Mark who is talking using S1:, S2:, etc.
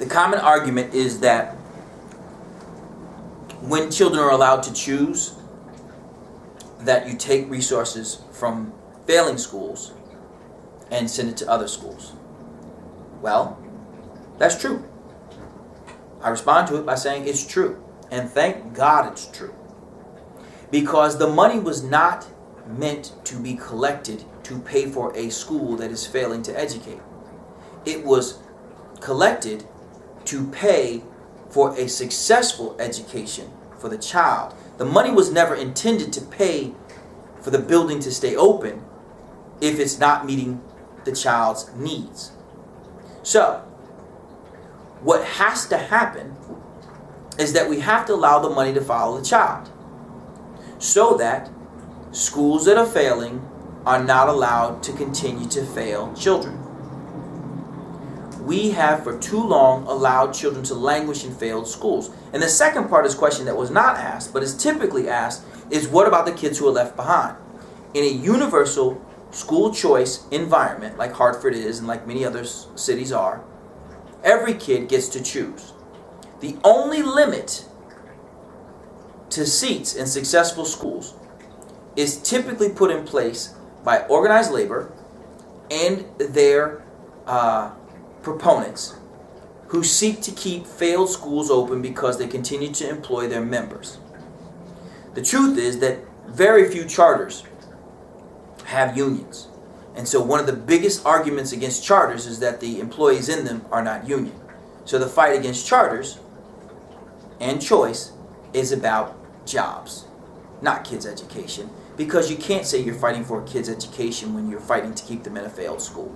S1: The common argument is that when children are allowed to choose, that you take resources from failing schools and send it to other schools. Well, that's true. I respond to it by saying it's true. And thank God it's true. Because the money was not meant to be collected to pay for a school that is failing to educate. It was collected to pay for a successful education for the child. The money was never intended to pay for the building to stay open if it's not meeting the child's needs. So, what has to happen is that we have to allow the money to follow the child, so that schools that are failing are not allowed to continue to fail children. We have for too long allowed children to languish in failed schools. And the second part of this question that was not asked, but is typically asked, is what about the kids who are left behind? In a universal school choice environment, like Hartford is and like many other cities are, every kid gets to choose. The only limit to seats in successful schools is typically put in place by organized labor and their proponents who seek to keep failed schools open because they continue to employ their members. The truth is that very few charters have unions. And so one of the biggest arguments against charters is that the employees in them are not union. So the fight against charters and choice is about jobs, not kids' education, because you can't say you're fighting for a kid's education when you're fighting to keep them in a failed school.